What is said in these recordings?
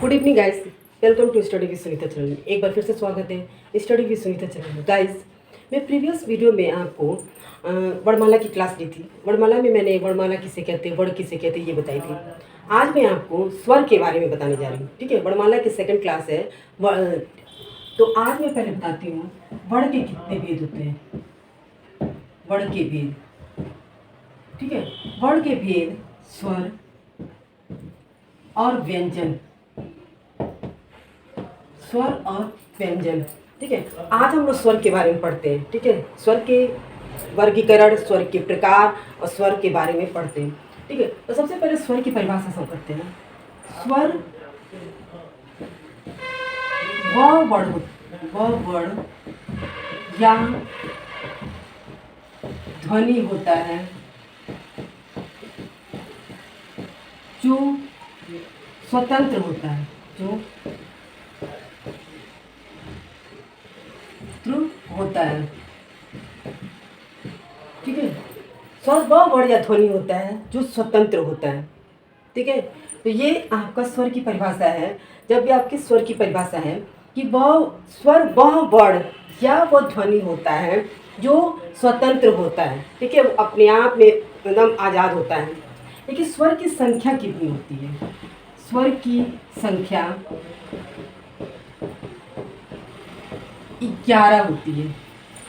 Good evening guys, welcome to study with Sunita channel. एक बार फिर से स्वागत है स्टडी विद सुनीता चैनल में। गाइस, मैं प्रीवियस वीडियो में आपको वर्णमाला की क्लास दी थी। वर्णमाला में मैंने वर्णमाला किसे कहते हैं, वर्ण किसे कहते हैं, ये बताई थी। आज मैं आपको स्वर के बारे में बताने जा रही हूँ। ठीक है, वर्णमाला की सेकंड क्लास है। तो आज मैं पहले बताती हूँ वर्ण के कितने भेद होते हैं। वर्ण के भेद, ठीक है, वर्ण के भेद, स्वर और व्यंजन, स्वर और व्यंजन। ठीक है, आज हम लोग स्वर के बारे में पढ़ते हैं। ठीक है, स्वर के वर्गीकरण, स्वर के प्रकार और स्वर के बारे में पढ़ते हैं। ठीक है, तो सबसे पहले स्वर की परिभाषा सब करते हैं। स्वर वह वर्ण या ध्वनि होता है जो स्वतंत्र होता है, जो होता है। ठीक है, स्वर वह वर्ण या ध्वनि होता है जो स्वतंत्र होता है। ठीक है, तो ये आपका स्वर की परिभाषा है। जब भी आपकी स्वर की परिभाषा है कि वह स्वर वह वर्ण या वह ध्वनि होता है जो स्वतंत्र होता है। ठीक है, वो अपने आप में एकदम आज़ाद होता है। लेकिन स्वर की संख्या कितनी होती है? स्वर की संख्या 11 होती है।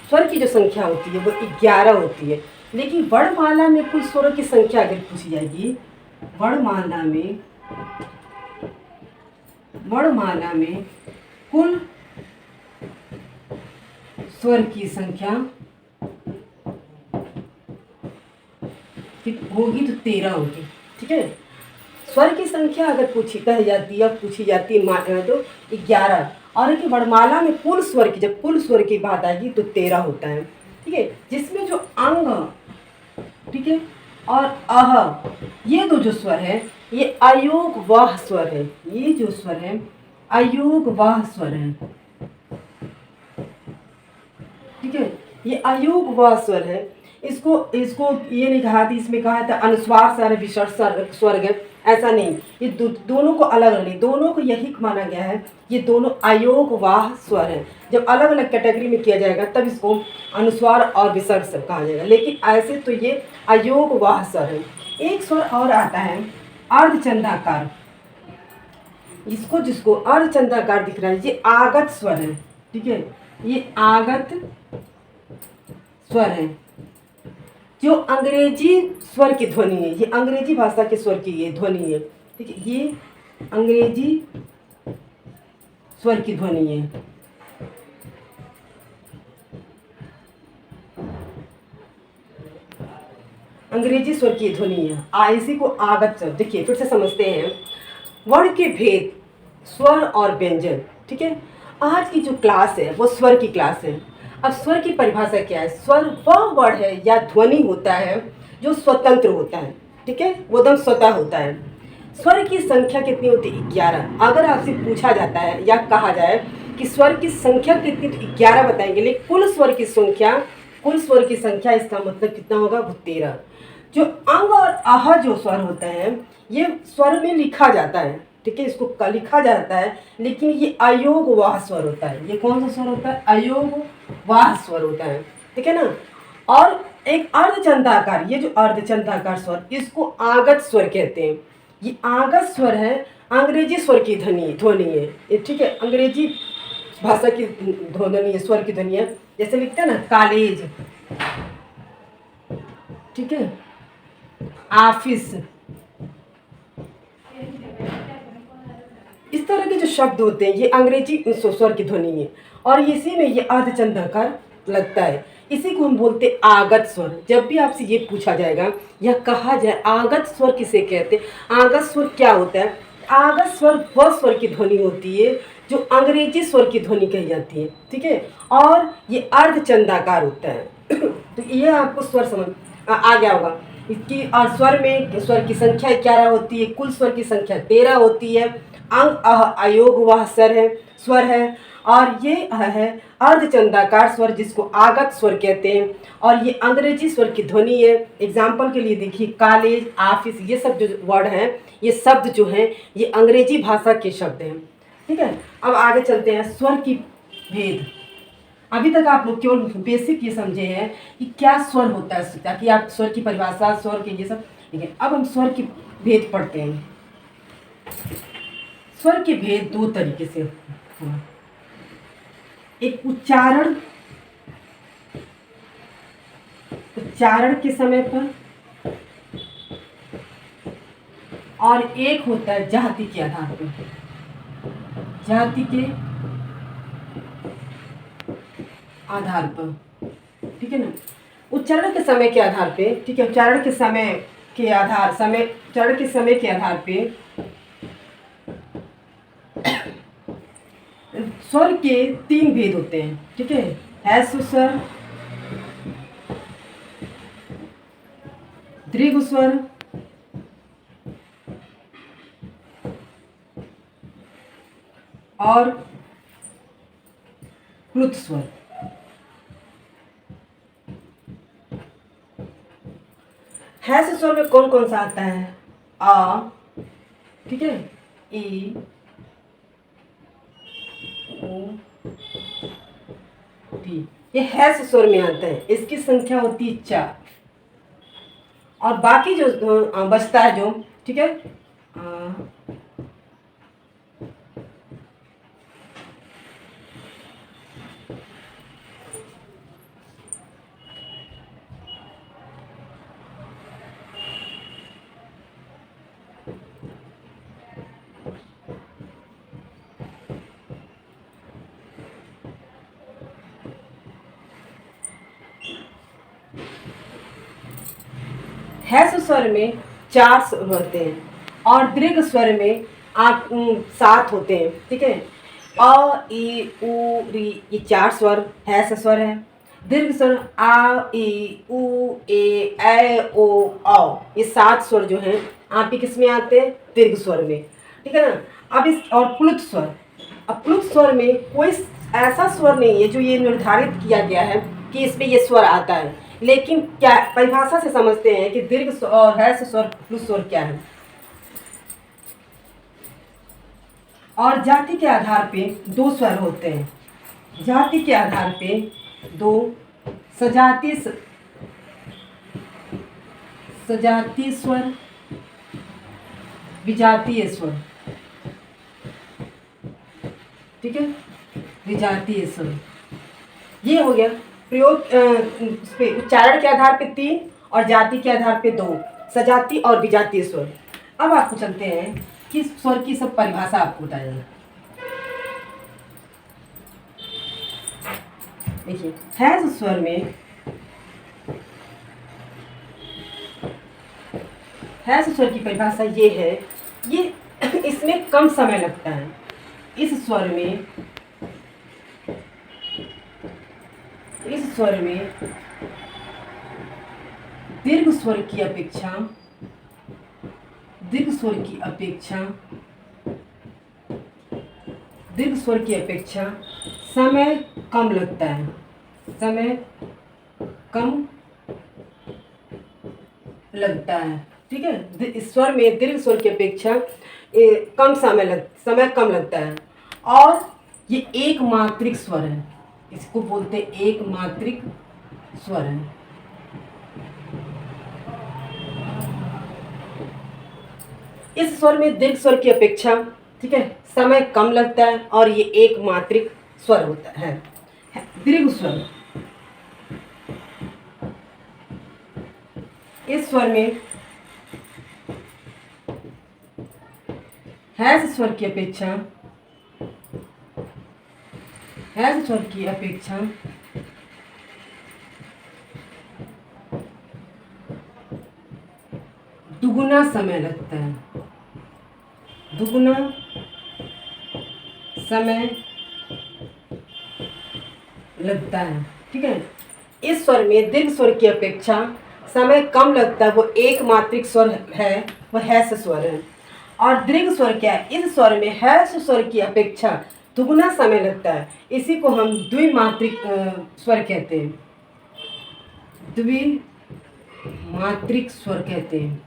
स्वर की जो संख्या होती है वो 11 होती है। लेकिन वर्णमाला में कुल स्वरों की संख्या अगर पूछी जाएगी, वर्णमाला में कुल स्वर की संख्या होगी तो 13 होगी। ठीक है, स्वर की संख्या अगर पूछी जाती है तो 11। और कि वर्णमाला में कुल स्वर की, जब कुल स्वर की बात आएगी तो 13 होता है। ठीक है, जिसमें जो अंग, ठीक है, और अह, ये दो जो स्वर है ये अयोग वाह स्वर है। ये जो स्वर है अयोग वाह स्वर है। ठीक है, ये अयोग वाह स्वर है। इसको ये नहीं कहा था, इसमें कहा था अनुस्वार स्वर, विसर्ग स्वर्ग, ऐसा नहीं। ये दोनों को अलग नहीं, दोनों को यही माना गया है। ये दोनों अयोग वाह स्वर है। जब अलग अलग कैटेगरी में किया जाएगा तब इसको अनुस्वार और विसर्ग स्वर कहा जाएगा। लेकिन ऐसे तो ये अयोग वाह स्वर है। एक स्वर और आता है अर्धचंद्राकार। जिसको अर्धचंद्राकार दिख रहा है ये आगत स्वर है। ठीक है, ये आगत स्वर है जो अंग्रेजी स्वर की ध्वनि है। ये अंग्रेजी भाषा के स्वर की ये ध्वनि है। ठीक है, ये अंग्रेजी स्वर की ध्वनि है। अंग्रेजी स्वर की ध्वनि है। इसी को आगत स्वर। देखिए फिर से समझते हैं वर्ण के भेद, स्वर और व्यंजन। ठीक है, आज की जो क्लास है वो स्वर की क्लास है। अब स्वर की परिभाषा क्या है? स्वर वह वर्ण है या ध्वनि होता है जो स्वतंत्र होता है। ठीक है, वो एकदम स्वतः होता है। स्वर की संख्या कितनी होती है? 11। अगर आपसे पूछा जाता है या कहा जाए कि स्वर की संख्या कितनी, तो 11 बताएंगे। लेकिन कुल स्वर की संख्या इसका मतलब कितना होगा? वो 13। जो अंग और आह जो स्वर होते हैं ये स्वर में लिखा जाता है। ठीक है, इसको लिखा जाता है, लेकिन ये अयोग वाह स्वर होता है। ये कौन सा स्वर होता है? अयोग वाह स्वर होता है। ठीक है ना। और एक अर्धचंद्राकार, ये जो अर्धचंद्राकार स्वर, इसको आगत स्वर कहते हैं। ये आगत स्वर है, अंग्रेजी स्वर की ध्वनि है ये। ठीक है, अंग्रेजी भाषा की ध्वनि है, स्वर की ध्वनि है। जैसे लिखते हैं ना कॉलेज, ठीक है, ऑफिस, इस तरह के जो शब्द होते हैं ये अंग्रेजी स्वर की ध्वनि है। और इसी में ये अर्धचंद्राकार लगता है। इसी को हम बोलते हैं आगत स्वर। जब भी आपसे ये पूछा जाएगा या कहा जाए आगत स्वर किसे कहते हैं, आगत स्वर क्या होता है? आगत स्वर वह स्वर की ध्वनि होती है जो अंग्रेजी स्वर की ध्वनि कही जाती है। ठीक है, और ये अर्धचंद्राकार होता है। तो ये आपको स्वर समझ आ गया होगा इसकी। और स्वर की संख्या 11 होती है, कुल स्वर की संख्या 13 होती है। अंग अयोग वह स्वर है। और ये है अर्धचंद्राकार स्वर जिसको आगत स्वर कहते हैं। और ये अंग्रेजी स्वर की ध्वनि है। एग्जाम्पल के लिए देखिए कॉलेज, ऑफिस, ये सब जो वर्ड हैं, ये शब्द जो हैं, ये अंग्रेजी भाषा के शब्द हैं। ठीक है, अब आगे चलते हैं स्वर की भेद। अभी तक आप लोग केवल बेसिक ये समझे हैं कि क्या स्वर होता है, ताकि आप स्वर की परिभाषा, स्वर के ये सब, ठीक है। अब हम स्वर की भेद पढ़ते हैं। स्वर के भेद दो तरीके से हुआ। एक उच्चारण के समय पर, और एक होता है जाति के आधार पर। जाति के आधार पर, ठीक है ना। उच्चारण के समय के आधार पे, ठीक है, उच्चारण के समय के आधार पे स्वर के तीन भेद होते हैं, ठीक है। ह्रस्व स्वर, दीर्घ स्वर और प्लुत स्वर। ह्रस्व स्वर में कौन कौन सा आता है? आ, ठीक है, ई, ओ, टी, ये ह्रस्व स्वर में आता है। इसकी संख्या होती है 4। और बाकी जो बचता है जो, ठीक है, ह्रस्व स्वर में 4 स्वर होते हैं और दीर्घ स्वर में 7 होते हैं, ठीक है। अ, ई, उ, री, ये 4 स्वर ह्रस्व स्वर है। दीर्घ स्वर आ, ई, उ, ए, ओ, औ, ये 7 स्वर जो हैं आप ही किस में आते हैं? दीर्घ स्वर में, ठीक है ना। अब इस और प्लुत स्वर, अब प्लुत स्वर में कोई ऐसा स्वर नहीं है जो ये निर्धारित किया गया है कि इसमें ये स्वर आता है, लेकिन क्या परिभाषा से समझते हैं कि दीर्घ स्वर और ह्रस्व स्वर, प्लुत स्वर क्या है। और जाति के आधार पे 2 स्वर होते हैं। जाति के आधार पे 2 सजातीय स्वर, विजातीय स्वर, ठीक है, विजातीय स्वर। ये हो गया प्रयोग। उच्चारण के आधार पे 3 और जाति के आधार पे 2 सजातीय और विजातीय स्वर। अब आपको चलते हैं कि स्वर की सब परिभाषा आपको बताएंगे। देखिए ह्रस्व स्वर में, ह्रस्व स्वर की परिभाषा ये है, ये इसमें कम समय लगता है। इस स्वर में दीर्घ स्वर की अपेक्षा समय कम लगता है। ठीक है, स्वर में दीर्घ स्वर की अपेक्षा समय कम लगता है। और ये एक मात्रिक स्वर है, इसको बोलते हैं एक मात्रिक स्वर है। इस स्वर में दीर्घ स्वर की अपेक्षा, ठीक है, समय कम लगता है और ये एक मात्रिक स्वर होता है। दीर्घ स्वर, इस स्वर में ह्रस्व स्वर की अपेक्षा दुगुना समय लगता है। ठीक है। इस स्वर में दीर्घ स्वर की अपेक्षा समय कम लगता है, वो एक मात्रिक स्वर है, वह ह्रस्व स्वर है। और दीर्घ स्वर क्या है, इस स्वर में ह्रस्व स्वर की अपेक्षा दुगुना समय लगता है। इसी को हम द्विमात्रिक स्वर कहते हैं, द्विमात्रिक स्वर कहते हैं।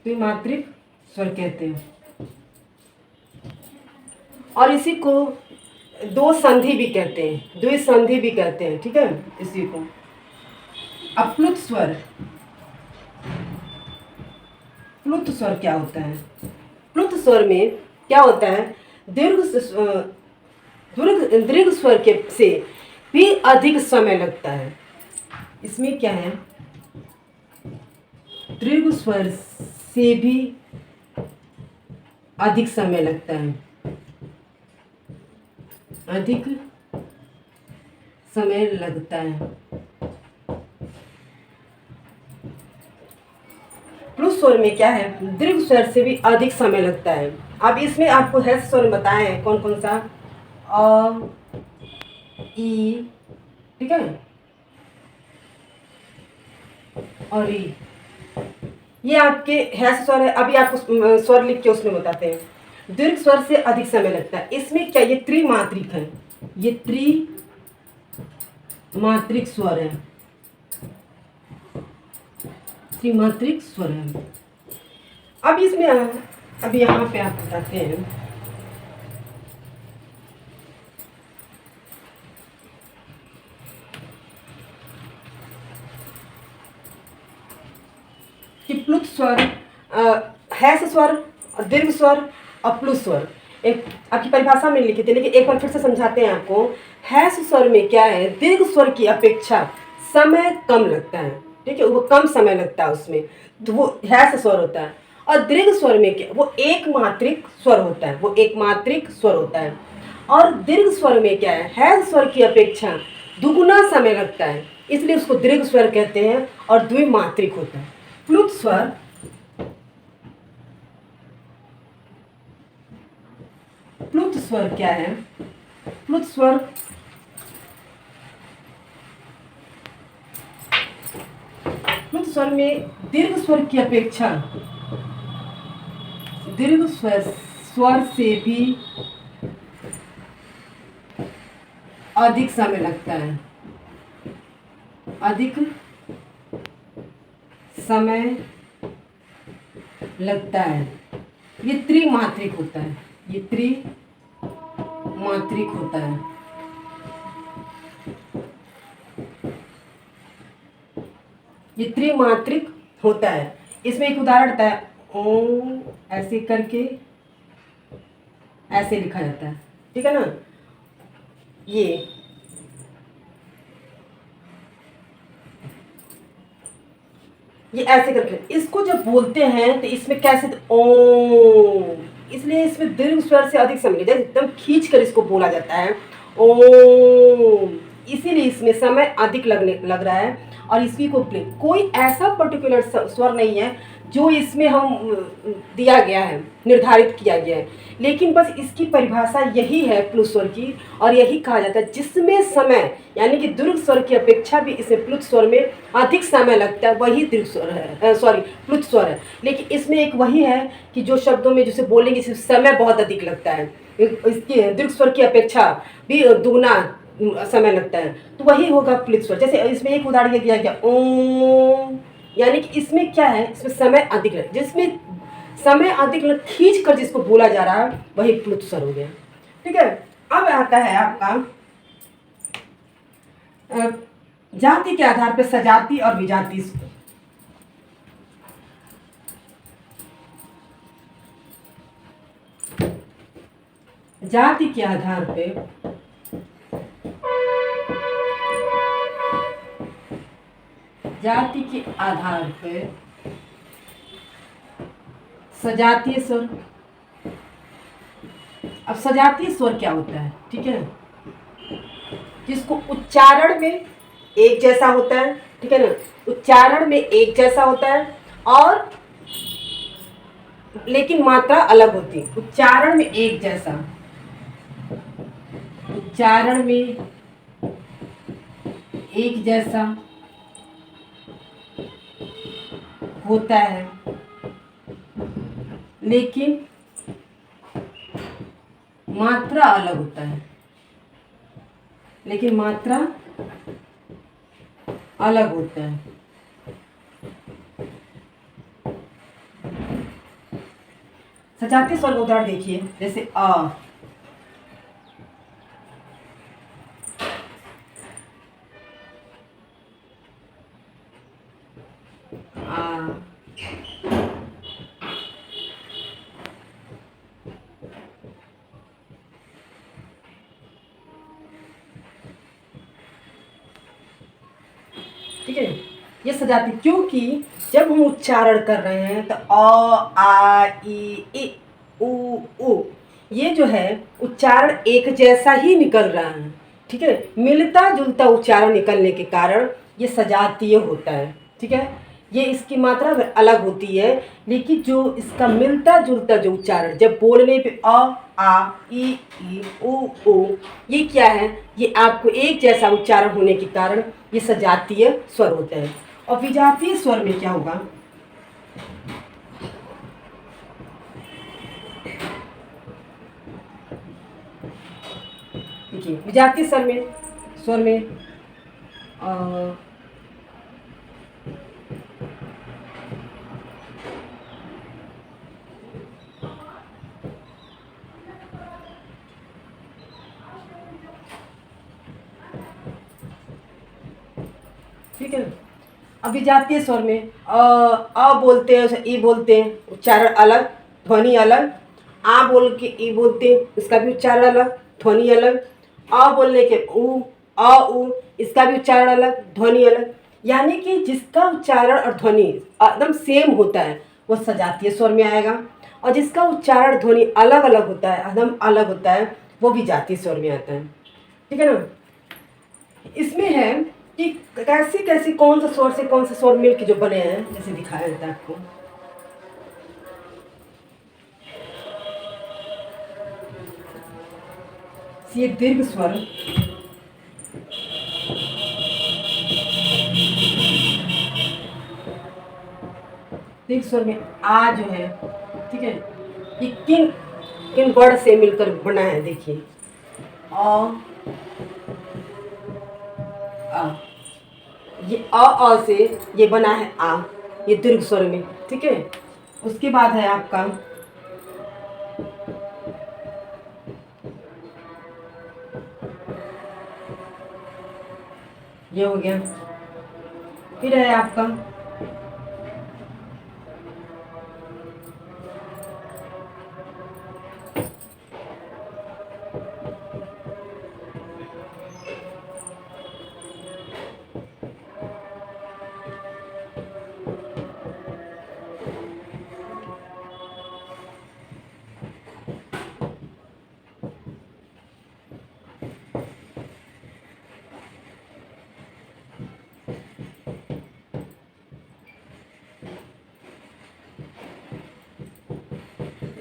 द्विमात्रिक स्वर कहते हैं और इसी को दो संधि भी कहते हैं, द्विसंधि भी कहते हैं, ठीक है। इसी को प्लुत स्वर, प्लुत स्वर क्या होता है, प्लुत स्वर में क्या होता है, दीर्घ स्वर के से भी अधिक समय लगता है। इसमें क्या है, दीर्घ स्वर से भी अधिक समय लगता है, अधिक समय लगता है। प्लुत स्वर में क्या है, दीर्घ स्वर से भी अधिक समय लगता है। अब इसमें आपको ह्रस्व स्वर बताए हैं कौन कौन सा, अ, ई, ठीक है, और ई, ये आपके ह्रस्व स्वर है। अभी आपको स्वर लिख के उसमें बताते हैं। दीर्घ स्वर से अधिक समय लगता है, इसमें क्या, ये त्रिमात्रिक है, ये त्रिमात्रिक स्वर है, त्रिमात्रिक स्वर है। अब इसमें अब यहाँ पे आप बताते हैं कि प्लुत स्वर, ह्रस्व स्वर और दीर्घ स्वर और प्लुत स्वर एक आपकी परिभाषा में लिखी थी, लेकिन एक बार फिर से समझाते हैं आपको। ह्रस्व स्वर में क्या है, दीर्घ स्वर की अपेक्षा समय कम लगता है, ठीक है, वो कम समय लगता है उसमें, तो वो ह्रस्व स्वर होता है। और दीर्घ स्वर में क्या, वो एक मात्रिक स्वर होता है, वो एक मात्रिक स्वर होता है। और दीर्घ स्वर में क्या है, ह्रस्व स्वर की अपेक्षा दुगुना समय लगता है, इसलिए उसको दीर्घ स्वर कहते हैं और द्विमात्रिक होता है। प्लुत स्वर, प्लुत स्वर क्या है, प्लुत स्वर प्लुत स्वर में दीर्घ स्वर की अपेक्षा दीर्घ स्वर से भी अधिक समय लगता है, अधिक समय लगता है। ये त्रिमात्रिक होता है, ये त्रिमात्रिक होता है। ये त्रिमात्रिक होता है। इसमें एक उदाहरण होता है, ओम ऐसे करके ऐसे लिखा जाता है, ठीक है ना, ये ऐसे करके इसको जब बोलते हैं तो इसमें कैसे, ओम, इसलिए इसमें दीर्घ स्वर से अधिक समय लगता है, एकदम खींच कर इसको बोला जाता है ओम, इसीलिए इसमें समय अधिक लग रहा है। और इसकी को कोई ऐसा पर्टिकुलर स्वर नहीं है जो इसमें हम दिया गया है, निर्धारित किया गया है, लेकिन बस इसकी परिभाषा यही है प्लुत स्वर की, और यही कहा जाता है जिसमें समय यानी कि दीर्घ स्वर की अपेक्षा भी इसे प्लुत स्वर में अधिक समय लगता है, वही दीर्घ स्वर है, सॉरी प्लुत स्वर है। लेकिन इसमें एक वही है कि जो शब्दों में जिसे बोलेंगे इसमें समय बहुत अधिक लगता है, इसकी दीर्घ स्वर की अपेक्षा भी दुगुना समय लगता है, तो वही होगा प्लुत स्वर। जैसे इसमें एक उदाहरण दिया गया ओम, यानी कि इसमें क्या है, इसमें समय अधिक है, जिसमें समय अधिक खींच कर जिसको बोला जा रहा है वही प्लुत स्वर हो गया, ठीक है। अब आता है आपका जाति के आधार पर सजाति और विजाति। जाति के आधार पे जाति के आधार पे सजातीय स्वर। अब सजातीय स्वर क्या होता है, ठीक है, जिसको उच्चारण में एक जैसा होता है, ठीक है ना, उच्चारण में एक जैसा होता है और लेकिन मात्रा अलग होती है। उच्चारण में एक जैसा, उच्चारण में एक जैसा होता है, लेकिन मात्रा अलग होता है, लेकिन मात्रा अलग होता है। सजातीय स्वर का उदाहरण देखिए, जैसे आ, ठीक है। ये सजाती, क्योंकि जब हम उच्चारण कर रहे हैं तो अ आ ई उ ये जो है उच्चारण एक जैसा ही निकल रहा है, ठीक है। मिलता जुलता उच्चारण निकलने के कारण ये सजातीय होता है, ठीक है। ये इसकी मात्रा अलग होती है, लेकिन जो इसका मिलता जुलता जो उच्चारण जब बोलने पे अ आ ई उ ये क्या है, ये आपको एक जैसा उच्चारण होने के कारण ये सजातीय स्वर होता है। और विजातीय स्वर में क्या होगा, देखिए विजातीय स्वर में ठीक है। अब विजातीय स्वर में अ बोलते हैं, ई बोलते हैं, उच्चारण अलग, ध्वनि अलग। आ बोल के ई बोलते हैं, इसका भी उच्चारण अलग, ध्वनि अलग। अ बोलने के उ इसका भी उच्चारण अलग, ध्वनि अलग। यानी कि जिसका उच्चारण और ध्वनि एकदम सेम होता है वो सजातीय स्वर में आएगा, और जिसका उच्चारण ध्वनि अलग अलग होता है, एकदम अलग होता है, वो विजातीय स्वर में आता है, ठीक है ना। इसमें है कि कैसी कैसी कौन सा स्वर से कौन सा स्वर मिल के जो बने हैं, जैसे दिखाया जाता है आपको। ये दीर्घ स्वर, दीर्घ स्वर में आ जो है, ठीक है, ये किन किन वर्ड से मिलकर बना है, देखिए आ, ये से ये बना है आ, ये दीर्घ स्वर में, ठीक है। उसके बाद है आपका ये हो गया, फिर है आपका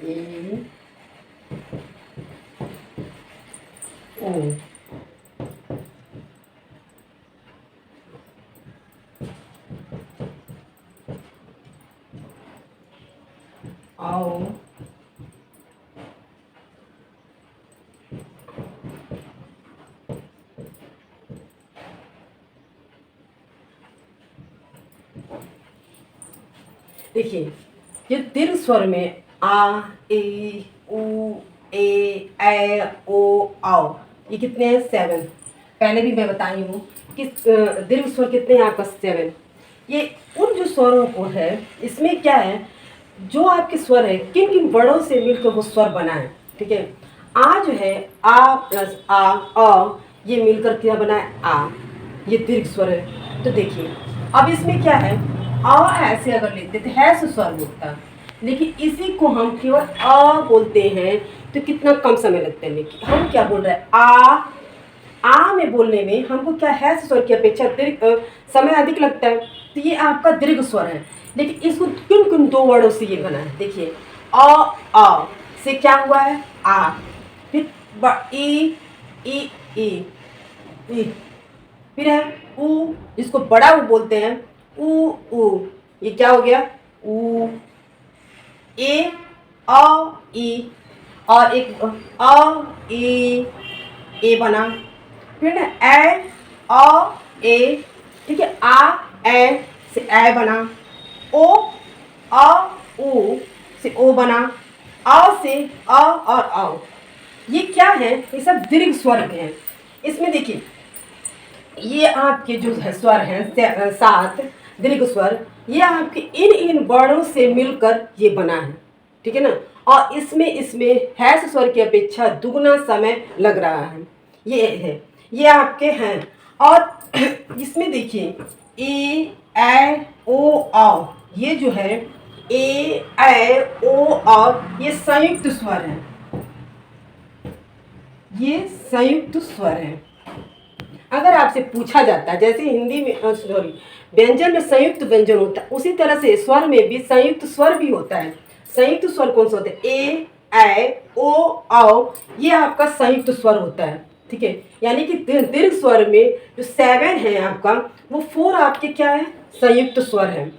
ए ओ, आओ, देखिए ये दीर्घ स्वर में आ ए उ ए ओ आओ, ये कितने हैं, 7। पहले भी मैं बताई हूँ कि दीर्घ स्वर कितने हैं आपका, 7। ये उन जो स्वरों को है, इसमें क्या है, जो आपके स्वर है किन किन वर्णों से मिलकर वो स्वर बना है, ठीक है। आ जो है, आ प्लस आ ये मिलकर क्या बना है, आ, ये दीर्घ स्वर है। तो देखिए अब इसमें क्या है, ऐसे अगर लेते तो है स्वर होता, लेकिन इसी को हम केवल अ बोलते हैं तो कितना कम समय लगता है। लेकिन हम क्या बोल रहे हैं, आ में बोलने में हमको क्या है स्वर की अपेक्षा दीर्घ समय अधिक लगता है, तो ये आपका दीर्घ स्वर है। लेकिन इसको किन किन 2 वर्डों से ये बना है, देखिए अ से क्या हुआ है, आ, फिर ई ई ई ई, फिर है ऊ, जिसको बड़ा ऊ बोलते हैं, ऊ ऊ, ये क्या हो गया, ऊ। ए अ ई, और एक अ ए बना। फिर ना ए अ ए, ठीक है, आ ए से ए बना। ओ अ उ से ओ बना। अ से अ और औ। ये क्या है, ये सब दीर्घ स्वर हैं। इसमें देखिए ये आपके जो है स्वर हैं 7 दीर्घ स्वर, ये आपके इन वर्णों से मिलकर ये बना है, ठीक है ना। और इसमें इसमें हैस स्वर की अपेक्षा दुगना समय लग रहा है, ये है, ये आपके हैं। और इसमें देखिए ए ऐ ओ औ, ये जो है ए ऐ ओ औ, ये संयुक्त स्वर है, ये संयुक्त स्वर है। अगर आपसे पूछा जाता है जैसे हिंदी में सॉरी व्यंजन में संयुक्त व्यंजन होता है, उसी तरह से स्वर में भी संयुक्त स्वर भी होता है। संयुक्त स्वर कौन सा होता है, ए ऐ ओ औ, ये आपका संयुक्त स्वर होता है, ठीक है। यानी कि दीर्घ स्वर में जो 7 है आपका, वो 4 आपके क्या है, संयुक्त स्वर है।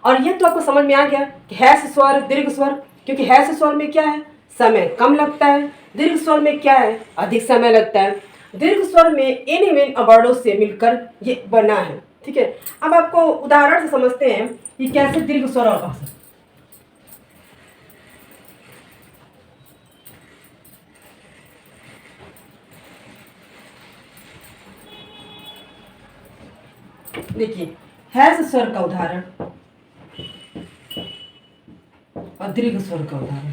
और ये तो आपको समझ में आ गया कि हैस स्वर दीर्घ स्वर, क्योंकि हैस स्वर में क्या है, समय कम लगता है, दीर्घ स्वर में क्या है, अधिक समय लगता है। दीर्घ स्वर में इन वर्णों से मिलकर ये बना है, ठीक है। अब आपको उदाहरण से समझते हैं कि कैसे दीर्घ स्वर और भाषा। देखिए हैस स्वर का उदाहरण और दीर्घ स्वर का उदाहरण।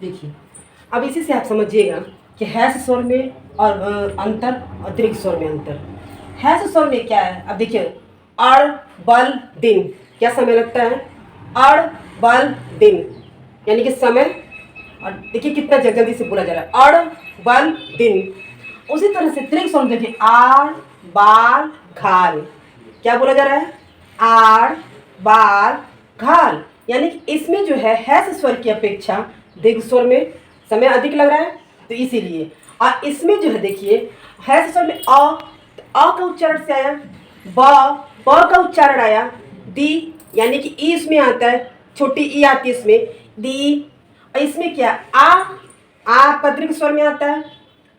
देखिए अब इसी से आप समझिएगा कि हैस स्वर में और अंतर और दीर्घ स्वर में अंतर। हैस स्वर में क्या है, अब देखिए अड़ बल दिन, क्या समय लगता है, अड़ बल दिन, यानी कि समय। और देखिए कितना जल्दी से बोला जा रहा है, अड़ बल दिन। उसी तरह से दीर्घ स्वर में देखिए आड़ बाल घाल, क्या बोला जा रहा है, आड़ बाल घाल, यानी कि इसमें जो है हैस स्वर की अपेक्षा दीर्घ स्वर में समय अधिक लग रहा है, तो इसीलिए। और इसमें जो है देखिए हैस स्वर में अ का उच्चारण से आया, ब का उच्चारण आया, दी यानी कि ई इसमें आता है, छोटी ई आती है इसमें, दी। और इसमें क्या आ पर दीर्घ स्वर में आता है,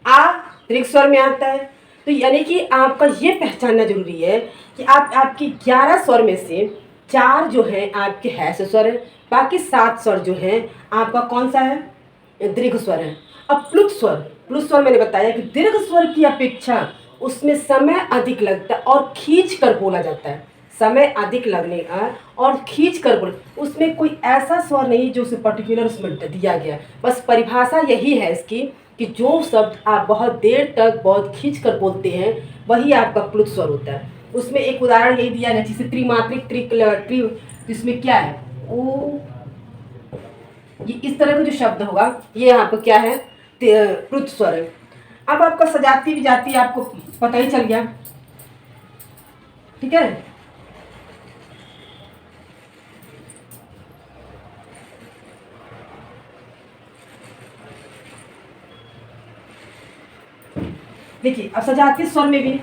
आ दीर्घ स्वर में आता है। तो यानी कि आपका ये पहचानना जरूरी है कि आपकी 11 स्वर में से 4 जो है आपके हैस स्वर है, बाकी 7 स्वर जो है आपका कौन सा है, दीर्घ स्वर है। अब प्लुत स्वर मैंने बताया कि दीर्घ स्वर की अपेक्षा उसमें समय अधिक लगता है और खींच कर बोला जाता है, समय अधिक लगने का और खींच कर बोल, उसमें कोई ऐसा स्वर नहीं जो उसे पर्टिकुलर उसमें दिया गया, बस परिभाषा यही है इसकी कि जो शब्द आप बहुत देर तक बहुत खींच कर बोलते हैं वही आपका प्लुत स्वर होता है। उसमें एक उदाहरण यही दिया गया, जैसे त्रिमात्रिक इसमें क्या है, ओ, ये इस तरह का जो शब्द होगा ये आपको क्या है, प्लुत स्वर है। अब आपका सजाती विजाती आपको पता ही चल गया, ठीक है। देखिए अब सजाती स्वर में भी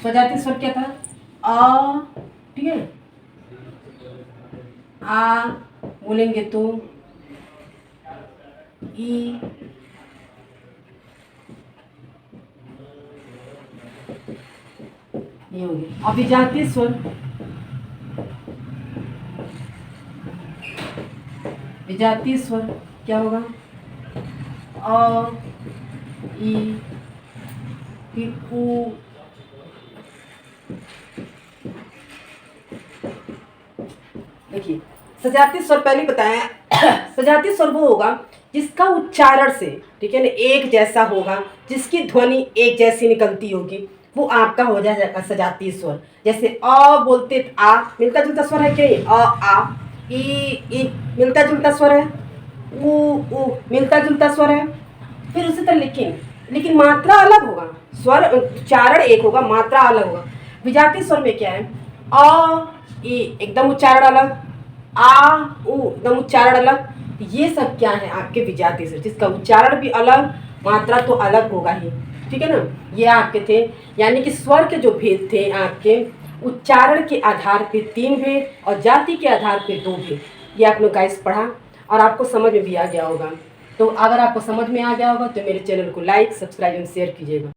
सजाती स्वर क्या था, आ, ठीक है, आ बोलेंगे तो ई, ये हो गया। अभिजातीय स्वर, विजातीय स्वर क्या होगा, अ ई, फिर ऊ, देखिए सजातीय स्वर पहले बताया सजातीय स्वर वो होगा जिसका उच्चारण से, ठीक है ना, एक जैसा होगा, जिसकी ध्वनि एक जैसी निकलती होगी, वो आपका हो जाएगा सजातीय स्वर। जैसे अ बोलते आ, मिलता जुलता स्वर है कि नहीं, आ, ई मिलता जुलता स्वर है, ऊ मिलता जुलता स्वर है। फिर उसी तरह लेकिन मात्रा अलग होगा, स्वर उच्चारण एक होगा, मात्रा अलग होगा। विजातीय स्वर में क्या है, अ ई एकदम उच्चारण अलग, आ ऊ एकदम उच्चारण अलग। ये सब क्या है आपके विजातीय स्वर, जिसका उच्चारण भी अलग, मात्रा तो अलग होगा ही। ठीक है ना। ये आपके थे, यानी कि स्वर के जो भेद थे आपके, उच्चारण के आधार पे 3 भेद और जाति के आधार पे 2 भेद। ये आप लोग गाइस पढ़ा और आपको समझ में भी आ गया होगा। तो अगर आपको समझ में आ गया होगा तो मेरे चैनल को लाइक, सब्सक्राइब एंड शेयर कीजिएगा।